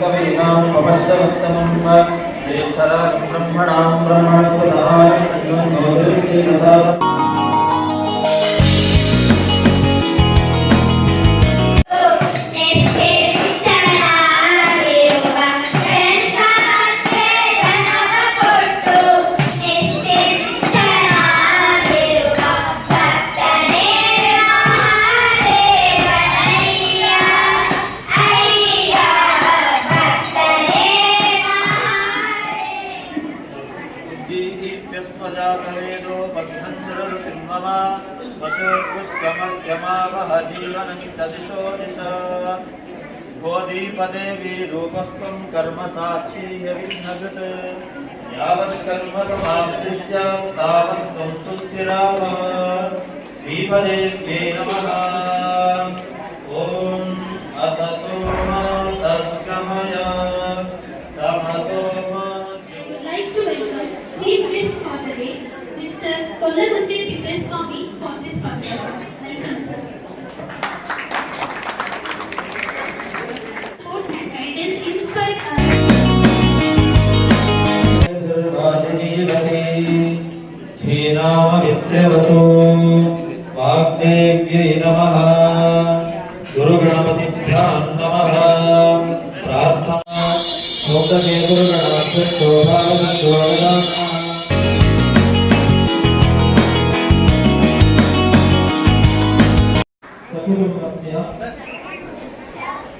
कवीनां पवश्रवस्तमं ज्येष्ठराजं ब्रह्मणां ब्रह्मणस्पदाय स्वजातवेदो बद्धञ्जरतिर्मम वसुपुष्टमध्यमावह जीवनं च दिशो दिश गोदीपदेवी रूपस्त्वं कर्म साक्षी यविघ्नगत् यावत् कर्म समाप्तिस्य तावत् त्वं सुस्थिराः दीपदेव्यै नमः ॐ असतो मा सद्गमय तमसो मा Mr. Kollahampi Tippeswamy for this purpose. Welcome, sir. Support and guidance inspire us. वाग्देव्यै नमः गुरुगणपतिभ्यां नमः प्रार्थना मोदके गुरुगणपतिभ्यो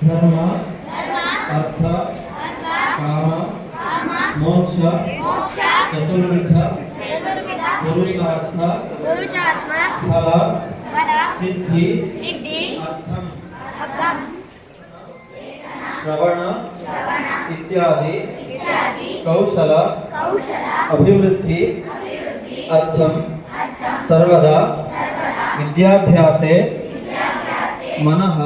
धर्म अर्थ काम मोक्ष चतुर्विध पुरुषार्थ फल सिद्धि अर्थम श्रवण इत्यादि कौशल अभिवृद्धि अर्थम सर्वदा विद्याभ्यासे मनः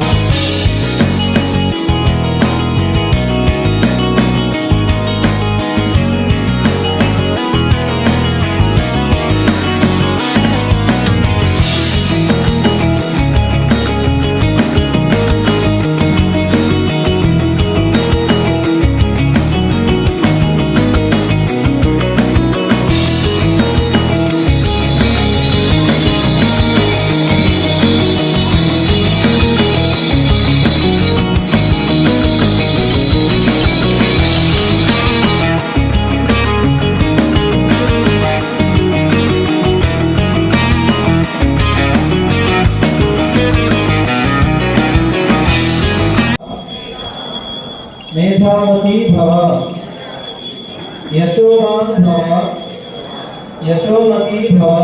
मेधावती भव यशोवान भव यशोमती भव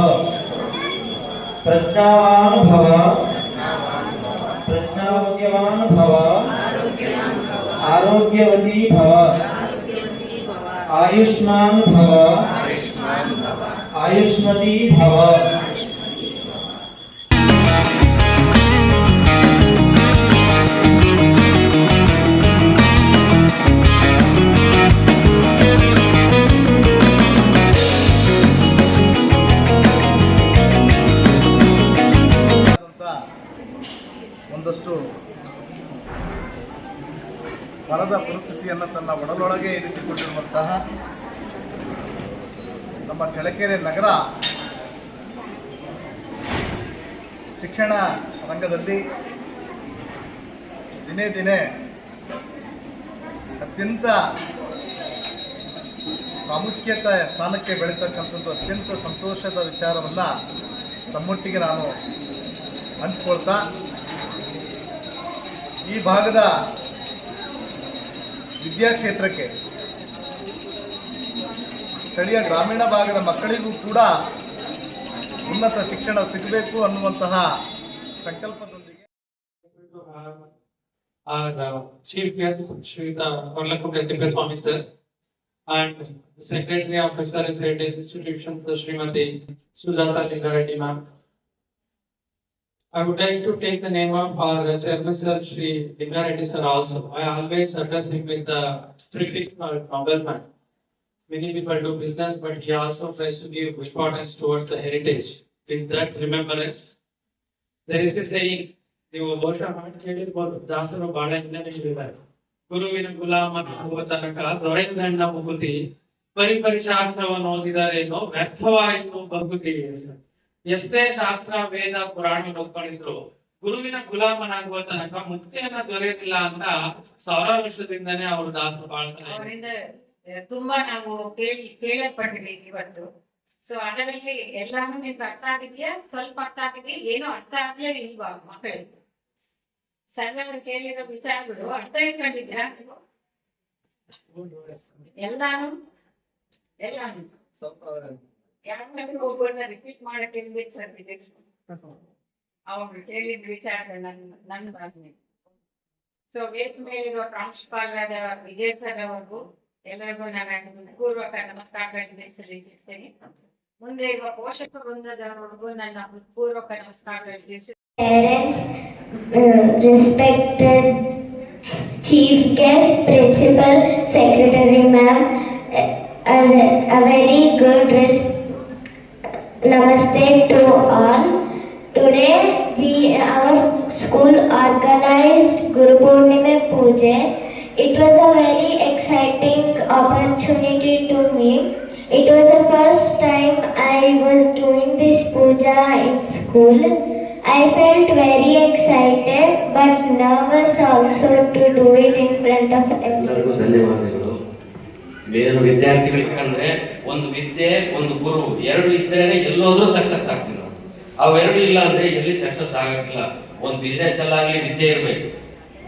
प्रज्ञावान भव प्रज्ञारोग्यवान भव आरोग्यवती भव आयुष्मान भव आयुष्मती भव ಒಂದಷ್ಟು ಬರದ ಪರಿಸ್ಥಿತಿಯನ್ನು ತನ್ನ ಒಡಲೊಳಗೆ ಇರಿಸಿಕೊಂಡಿರುವಂತಹ ನಮ್ಮ ಚಳ್ಳಕೆರೆ ನಗರ ಶಿಕ್ಷಣ ರಂಗದಲ್ಲಿ ದಿನೇ ದಿನೇ ಅತ್ಯಂತ ಪ್ರಾಮುಖ್ಯತೆ ಸ್ಥಾನಕ್ಕೆ ಬೆಳೀತಕ್ಕಂಥದ್ದು ಅತ್ಯಂತ ಸಂತೋಷದ ವಿಚಾರವನ್ನು ತಮ್ಮೊಟ್ಟಿಗೆ ನಾನು ಹಂಚಿಕೊಳ್ತಾ ಈ ಭಾಗದ ವಿದ್ಯಾಕ್ಷೇತ್ರಕ್ಕೆ ಸ್ಥಳೀಯ ಗ್ರಾಮೀಣ ಭಾಗದ ಮಕ್ಕಳಿಗೂ ಕೂಡ ಉನ್ನತ ಶಿಕ್ಷಣ ಸಿಗಬೇಕು ಅನ್ನುವಂತಹ ಸಂಕಲ್ಪದೊಂದಿಗೆ Chief Guest Shri Kollahampi Tippeswamy sir and Secretary of Fisheries Heritage Institution Srimati Sujata Lingareddy ma'am. I would like to take the name of our Chairman Sir Shri Lingareddy sir also. I always address him with the prefix nobleman. Many people do business, but he also tries to give importance towards the heritage. With that remembrance, there is a saying, ನೀವು ಬಹುಶಃ ಮಾಡಿ ಕೇಳಿರ್ಬೋದು ದಾಸರು ಬಾಳೆಯಿಂದನೇ ಹಿಡಿದಾರೆ. ಗುರುವಿನ ಗುಲಾಮನಾಗುವ ತನಕ ದೊರೆತಣ್ಣ ಮುಗುತಿ ಪರಿಪರಿ ಶಾಸ್ತ್ರವನ್ನು ಓದಿದರೇನೋ ವ್ಯರ್ಥವಾಯಿತು ಬಗುತಿ. ಎಷ್ಟೇ ಶಾಸ್ತ್ರ ವೇದ ಪುರಾಣ ಓದ್ಕೊಂಡಿದ್ರು ಗುರುವಿನ ಗುಲಾಮನಾಗುವ ತನಕ ಮುಕ್ತಿಯನ್ನ ದೊರೆಯುತ್ತಿಲ್ಲ ಅಂತ 1000 ವರ್ಷದಿಂದನೇ ಅವರು ದಾಸರು ಬಾಳ್ತಾರೆ. ಅವರಿಂದ ತುಂಬಾ ನಾವು ಕೇಳಲ್ಪಟ್ಟಿದ್ದೀವಿ ಇವತ್ತು. ಸೊ ಅದರಲ್ಲಿ ಎಲ್ಲಾನು ನಿಮ್ಗೆ ಅರ್ಥ ಆಗಿದೆಯಾ? ಸ್ವಲ್ಪ ಅರ್ಥ ಆಗಿದೆಯಾ? ಏನೋ ಅರ್ಥ ಆಗ್ಲೇ ಇಲ್ವಾ ಮಕ್ಕಳಿಗೆ? ಸಣ್ಣವರು ಕೇಳಿರೋ ವಿಚಾರಗಳು ಅರ್ಥ ಇಟ್ಕೊಂಡಿದ್ದೀರಾ ನೀವು? ಎಲ್ಲಾನು ಯಾರಾದ್ರೂ ಒಬ್ಬರನ್ನ ರಿಪೀಟ್ ಮಾಡಕ್ಕೆ ಇರ್ಬೇಕು ಸರ್ ವಿಜಯ್. ಅವ್ರು ಕೇಳಿದ ವಿಚಾರಗಳನ್ನ ನನ್ನ ಭಾವನೆ. ಸೊ ವೇದ ಮೇಲಿರುವ ಪ್ರಾಂಶುಪಾಲರಾದ ವಿಜಯ್ ಸರ್ ಅವರಿಗೂ ಎಲ್ಲರಿಗೂ ನಾನು ಪೂರ್ವಕ ನಮಸ್ಕಾರಗಳನ್ನು ತಿಳಿಸಲಿಚ್ಛಿಸ್ತೇನೆ. ಮುಂದೆ ಇರುವ ಪೋಷಕ ವೃಂದದವರಿಗೂ ನನ್ನ ಪೂರ್ವಕ ನಮಸ್ಕಾರಗಳನ್ನು ತಿಳಿಸಿ. Parents, respected chief guest, principal, secretary ma'am, a very good namaste to all. Today our school organized Guru Purnima Puja. It was a very exciting opportunity to me. It was the first time I was doing this puja in school. I felt very excited but nervous also to do it in front of ಎಲ್ಲರಿಗೂ ಧನ್ಯವಾದಗಳು. ಬೇರೆ ವಿದ್ಯಾರ್ಥಿಗಳಿಗೆ ಕಂಡ್ರೆ ಒಂದು ವಿದ್ಯೆ ಒಂದು ಗುರು ಎರಡು ಇದ್ದರೆ ಎಲ್ಲೋದ್ರೂ ಸಕ್ಸಸ್ ಆಗ್ತೀವಿ ನಾವು. ಅವೆರಡು ಇಲ್ಲ ಅಂದ್ರೆ ಎಲ್ಲಿ ಸಕ್ಸಸ್ ಆಗಕ್ಕಿಲ್ಲ. ಒಂದು ಬಿಸ್ನೆಸ್ ಅಲ್ಲಾಗ್ಲಿ ವಿದ್ಯೆ ಇರಬೇಕು,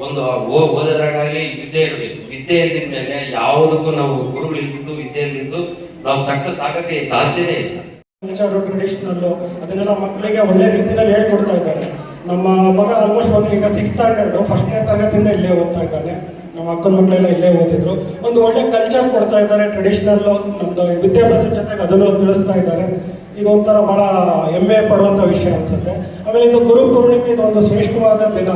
ಒಂದು ಓದೋದ್ರಾಗಲಿ ವಿದ್ಯೆ ಇರಬೇಕು. ವಿದ್ಯೆ ಇದ್ದಿದ್ಮೇಲೆ ಯಾವುದಕ್ಕೂ ನಾವು ಗುರುಗಳು ಇದ್ದು ವಿದ್ಯೆ ಇದ್ದು ನಾವು ಸಕ್ಸಸ್ ಆಗಕ್ಕೆ ಸಾಧ್ಯನೇ ಇಲ್ಲ. ಟ್ರೆಡಿಷನಲ್ ಅದನ್ನೆಲ್ಲ ಮಕ್ಕಳಿಗೆ ಒಳ್ಳೆ ರೀತಿಯಲ್ಲಿ ಹೇಳ್ಕೊಡ್ತಾ ಇದ್ದಾರೆ. ನಮ್ಮ ಮಗ ಆಲ್ಮೋಸ್ಟ್ ಬಂದು ಈಗ 6th ಸ್ಟ್ಯಾಂಡರ್ಡ್ 1ನೇ ತರಗತಿಯಿಂದ ಇಲ್ಲೇ ಓದ್ತಾ ಇದ್ದಾನೆ. ನಮ್ಮ ಅಕ್ಕನ ಮಕ್ಕಳೆಲ್ಲ ಇಲ್ಲೇ ಓದಿದ್ರು. ಒಂದು ಒಳ್ಳೆ ಕಲ್ಚರ್ ಕೊಡ್ತಾ ಇದ್ದಾರೆ. ಟ್ರೆಡಿಷನಲ್ ನಮ್ದು ವಿದ್ಯಾಭ್ಯಾಸದ ಜೊತೆಗೆ ಅದನ್ನು ತಿಳಿಸ್ತಾ ಇದ್ದಾರೆ. ಈಗ ಒಂಥರ ಬಹಳ ಹೆಮ್ಮೆ ಪಡುವಂಥ ವಿಷಯ ಅನ್ಸುತ್ತೆ. ಆಮೇಲೆ ಇದು ಗುರು ಪೂರ್ಣಿಮೆ, ಇದು ಒಂದು ಶ್ರೇಷ್ಠವಾದ ದಿನ.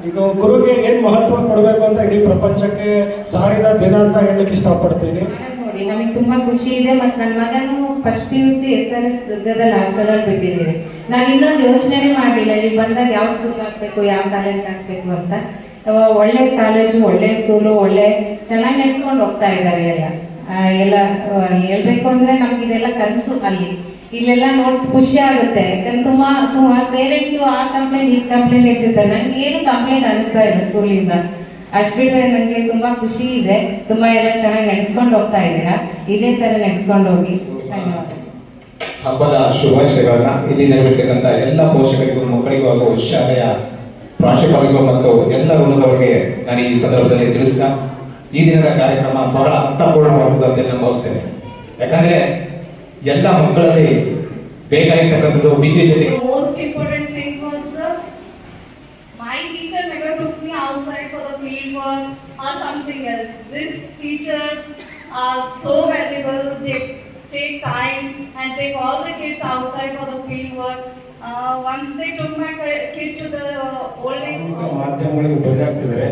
ಈಗ ಗುರುಗೆ ಏನು ಮಹತ್ವ ಕೊಡಬೇಕು ಅಂತ ಇಡೀ ಪ್ರಪಂಚಕ್ಕೆ ಸಾರಿದ ದಿನ ಅಂತ ಹೇಳಲಿಕ್ಕೆ ಇಷ್ಟಪಡ್ತೀನಿ. ನೋಡಿ, ನಮಗೆ ತುಂಬಾ ಖುಷಿ ಇದೆ. ಮತ್ತು ನನ್ನ ಮಗನು ಫಸ್ಟ್ PUC SRS ದುರ್ಗದಲ್ಲಿ ಹಾಸ್ಟೆಲಲ್ಲಿ ಬಿಟ್ಟಿದ್ದೀವಿ. ನಾನು ಇನ್ನೊಂದು ಯೋಚನೆ ಮಾಡಲಿಲ್ಲ ಇಲ್ಲಿ ಬಂದಾಗ ಯಾವ ಸ್ಕೂಲ್ ಹಾಕ್ಬೇಕು, ಯಾವ ಕಾಲೇಜ್ ಹಾಕ್ಬೇಕು ಅಂತ. ಒಳ್ಳೆ ಕಾಲೇಜು, ಒಳ್ಳೆ ಸ್ಕೂಲು, ಒಳ್ಳೆ ಚೆನ್ನಾಗಿ ನಡೆಸ್ಕೊಂಡು ಹೋಗ್ತಾ ಇದ್ದಾರೆ ಎಲ್ಲ ಹೇಳ್ಬೇಕು ಅಂದ್ರೆ ನಮ್ಗೆ ಇದೆಲ್ಲ ಕನಸು. ಇಲ್ಲೆಲ್ಲ ನೋಡಿ ಖುಷಿ ಆಗುತ್ತೆ. ಯಾಕಂದ್ರೆ ಸುಮಾರು ಪೇರೆಂಟ್ಸು ಆ ಕಂಪ್ಲೇಂಟ್ ಈ ಕಂಪ್ಲೇಂಟ್ ಇರ್ತಿರ್ತಾರೆ. ನಂಗೆ ಏನು ಕಂಪ್ಲೇಂಟ್ ಅನಿಸ್ತಾ ಇಲ್ಲ ಸ್ಕೂಲಿಂದ. ಅಷ್ಟು ಬಿಟ್ಟರೆ ನನಗೆ ತುಂಬಾ ಖುಷಿ ಇದೆ. ತುಂಬಾ ಎಲ್ಲ ಚೆನ್ನಾಗಿ ನಡೆಸ್ಕೊಂಡು ಹೋಗ್ತಾ ಇದ್ದೀರಾ. ಇದೇ ತರ ನಡೆಸ್ಕೊಂಡು ಹೋಗಿ. ಧನ್ಯವಾದ. ಹಬ್ಬದ ಶುಭಾಶಯಗಳನ್ನ ಇಲ್ಲಿ ನೆರವೇರ್ತಕ್ಕಂಥ ಎಲ್ಲ ಪೋಷಕರಿಗೂ, ಮಕ್ಕಳಿಗೂ ಹಾಗೂ ಶಾಲೆಯ ಪ್ರಾಂಶುಪಾಲರಿಗೂ ಮತ್ತು ಎಲ್ಲ ವೃಂದದವರಿಗೆ ನಾನು ಈ ಸಂದರ್ಭದಲ್ಲಿ ತಿಳಿಸ್ತಾ ಈ ದಿನದ ಕಾರ್ಯಕ್ರಮ ಬಹಳ ಅರ್ಥಪೂರ್ಣವಾಗುತ್ತದೆ ಅಂತ ಭಾವಿಸ್ತೇನೆ. ಯಾಕಂದ್ರೆ ಎಲ್ಲ ಮಕ್ಕಳಲ್ಲಿ ಬೇಕಾಗಿರ್ತಕ್ಕಂಥದ್ದು ವಿದ್ಯೆ ಜೊತೆಗೆ Most important thing was my teacher never took me outside for the field work or something else. These teachers are so valuable. They take time and take all the kids outside for the field work. Once they took my kid to the old age home. ಮಾಧ್ಯಮಗಳಿಗೆ ಬೇಕಾಗ್ತಿದೆ.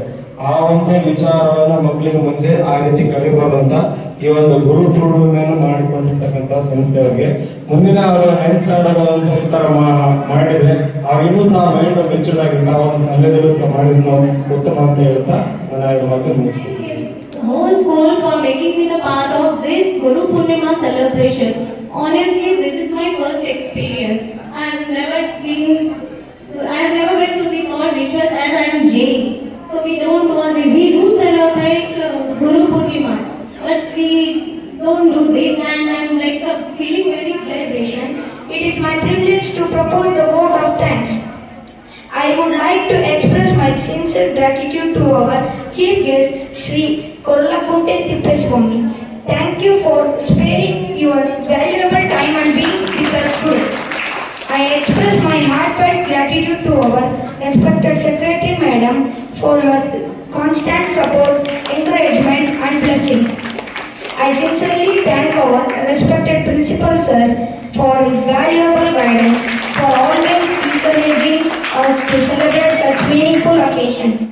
ಆ ಒಂದು ವಿಚಾರವನ್ನು ಮಕ್ಕಳಿಗೆ ಮುಂದೆ ಆ ರೀತಿ ಕಲಿಬಹುದು ಅಂತ ಈ ಒಂದು ಗುರು ಪೂರ್ಣಿಮೆಯನ್ನು ಮಾಡಿಕೊಂಡಿರ್ತಕ್ಕಂಥ ಸಂಸ್ಥೆಯವರಿಗೆ ಮುಂದಿನ ಅವರು 9th ಸ್ಟ್ಯಾಂಡರ್ಡ್ ಒಂಥರ ಮಾಡಿದ್ರೆ ಅವ್ರು ಇನ್ನೂ ಸಹ ಮೈಂಡ್ ಮೆಚೂರ್ಡ್ ಆಗಿಲ್ಲ. ಒಂದು ಸಂಘದಲ್ಲೂ ಸಹ ಮಾಡಿದ್ರು ಉತ್ತಮ ಅಂತ ಹೇಳ್ತಾ ನಾನು ಮಾತು ಮುಗಿಸ್ತೀನಿ. whole school for making me the part of this Guru Purnima celebration. Honestly, this is my first experience. I have never been to this all rituals as I am Jain. So we do celebrate Guru Purnima, but we don't do this, and I'm like feeling very celebration. It is my privilege to propose the vote of thanks. I would like to express my sincere gratitude to our chief guest, Shri Kollakunte Tippeswamy. Thank you for sparing your valuable time and being with us today. I express my heartfelt gratitude to our respected Secretary Madam for her constant support, encouragement and blessing. I sincerely thank our respected Principal Sir for his valuable guidance, for always encouraging us to celebrate such meaningful occasion.